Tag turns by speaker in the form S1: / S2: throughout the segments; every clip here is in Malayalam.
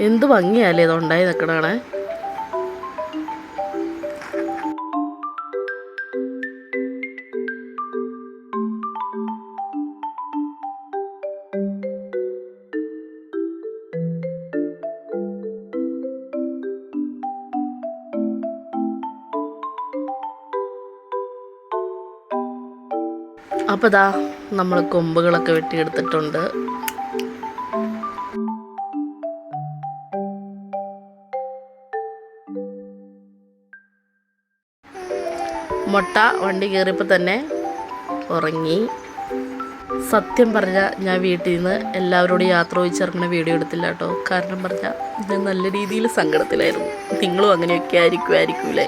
S1: എന്ത് ഭംഗിയല്ലേ ഇതുണ്ടായി നിൽക്കണേ. അപ്പോൾ ഇതാ നമ്മൾ കൊമ്പുകളൊക്കെ വെട്ടിയെടുത്തിട്ടുണ്ട്. മുട്ട വണ്ടി കയറിയപ്പോൾ തന്നെ ഉറങ്ങി. സത്യം പറഞ്ഞാൽ ഞാൻ വീട്ടിൽ നിന്ന് എല്ലാവരോടും യാത്ര ചോദിച്ചിറങ്ങുന്ന വീഡിയോ എടുത്തില്ല കേട്ടോ. കാരണം പറഞ്ഞാൽ ഞാൻ നല്ല രീതിയിൽ സങ്കടത്തിലായിരുന്നു. നിങ്ങളും അങ്ങനെയൊക്കെ ആയിരിക്കൂലേ.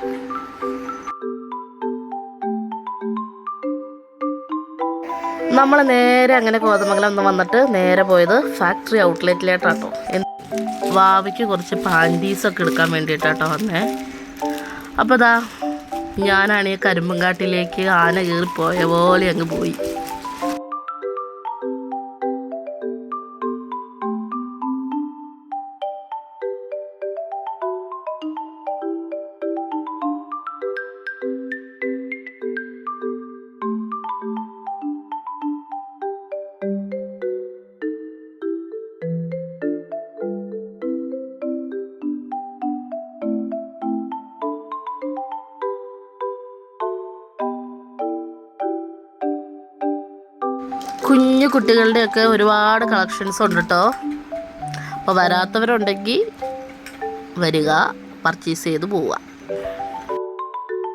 S1: നമ്മൾ നേരെ അങ്ങനെ കോതമംഗലം ഒന്ന് വന്നിട്ട് നേരെ പോയത് ഫാക്ടറി ഔട്ട്ലെറ്റിലേട്ടാട്ടോ. വാവയ്ക്ക് കുറച്ച് പാൻറ്റീസൊക്കെ എടുക്കാൻ വേണ്ടിയിട്ടാട്ടോ വന്നേ. അപ്പോൾ ഇതാ ഞാനാണ് ഈ കരിമ്പങ്കാട്ടിലേക്ക് ആന കയറിപ്പോയ പോലെ അങ്ങ് പോയി. കുഞ്ഞു കുട്ടികളുടെയൊക്കെ ഒരുപാട് കളക്ഷൻസ് ഉണ്ട് കേട്ടോ. അപ്പോൾ വരാത്തവരുണ്ടെങ്കിൽ വരിക, പർച്ചേസ് ചെയ്ത് പോവുക.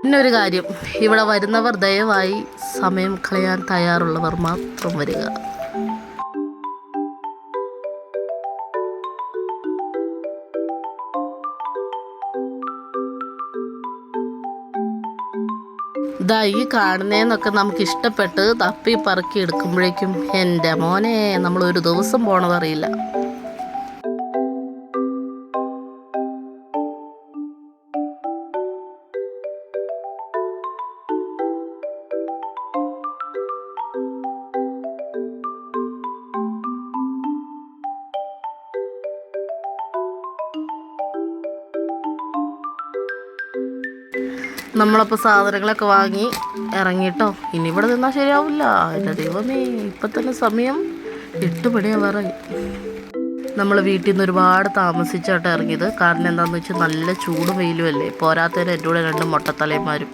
S1: പിന്നെ ഒരു കാര്യം, ഇവിടെ വരുന്നവർ ദയവായി സമയം കളയാൻ തയ്യാറുള്ളവർ മാത്രം വരിക. ഇതാ ഈ കാണുന്നതെന്നൊക്കെ നമുക്ക് ഇഷ്ടപ്പെട്ട് തപ്പി പറക്കി എടുക്കുമ്പോഴേക്കും എൻ്റെ മോനെ നമ്മളൊരു ദിവസം പോണതറിയില്ല. നമ്മളപ്പോൾ സാധനങ്ങളൊക്കെ വാങ്ങി ഇറങ്ങിട്ടോ. ഇനി ഇവിടെ നിന്നാൽ ശരിയാവില്ല. എൻ്റെ ദൈവമേ, ഇപ്പം തന്നെ സമയം 8 മണിയാവാറായി. നമ്മൾ വീട്ടിൽ നിന്ന് ഒരുപാട് താമസിച്ചാട്ടോ ഇറങ്ങിയത്. കാരണം എന്താണെന്ന് വെച്ചാൽ നല്ല ചൂടും വെയിലും അല്ലേ. പോരാത്തതിന് എൻ്റെ കൂടെ 2 മൊട്ടത്തലയന്മാരും.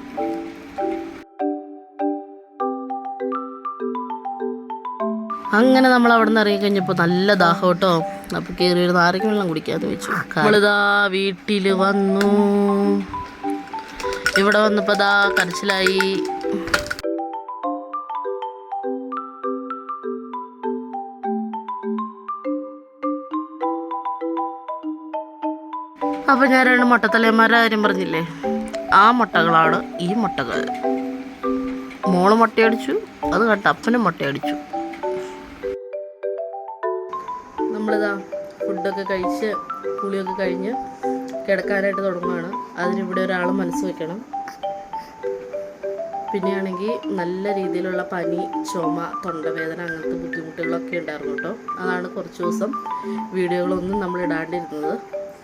S1: അങ്ങനെ നമ്മൾ അവിടെ നിന്ന് ഇറങ്ങി കഴിഞ്ഞപ്പോൾ നല്ല ദാഹം കേട്ടോ. അപ്പോൾ കയറി ഒരു നാരങ്ങ വെള്ളം കുടിക്കാമെന്ന് വെച്ചു. നമ്മളിതാ വീട്ടിൽ വന്നു. ഇവിടെ വന്നപ്പോൾ ദാ കരച്ചിലായി. അപ്പം ഞാൻ 2 മുട്ടത്തലയന്മാരുടെ കാര്യം പറഞ്ഞില്ലേ, ആ മുട്ടകളാണ് ഈ മുട്ടകൾ. മോള് മുട്ടയടിച്ചു, അത് കണ്ട് അപ്പനും മുട്ടയടിച്ചു. നമ്മളിതാ ഫുഡൊക്കെ കഴിച്ച് കുളിയൊക്കെ കഴിഞ്ഞ് കിടക്കാനായിട്ട് തുടങ്ങുകയാണ്. അതിനിവിടെ ഒരാൾ മനസ്സ് വയ്ക്കണം. പിന്നെയാണെങ്കിൽ നല്ല രീതിയിലുള്ള പനി, ചുമ, തൊണ്ടവേദന അങ്ങനത്തെ ബുദ്ധിമുട്ടുകളൊക്കെ ഉണ്ടായിരുന്നു കേട്ടോ. അതാണ് കുറച്ച് ദിവസം വീഡിയോകളൊന്നും നമ്മൾ ഇടാണ്ടിരുന്നത്.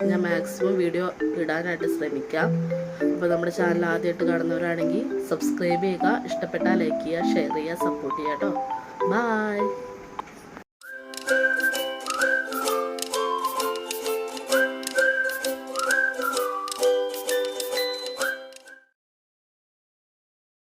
S1: ഞാൻ മാക്സിമം വീഡിയോ ഇടാനായിട്ട് ശ്രമിക്കാം. അപ്പോൾ നമ്മുടെ ചാനൽ ആദ്യമായിട്ട് കാണുന്നവരാണെങ്കിൽ സബ്സ്ക്രൈബ് ചെയ്യുക, ഇഷ്ടപ്പെട്ടാൽ ലൈക്ക് ചെയ്യുക, ഷെയർ ചെയ്യുക, സപ്പോർട്ട് ചെയ്യുക കേട്ടോ. ബൈ.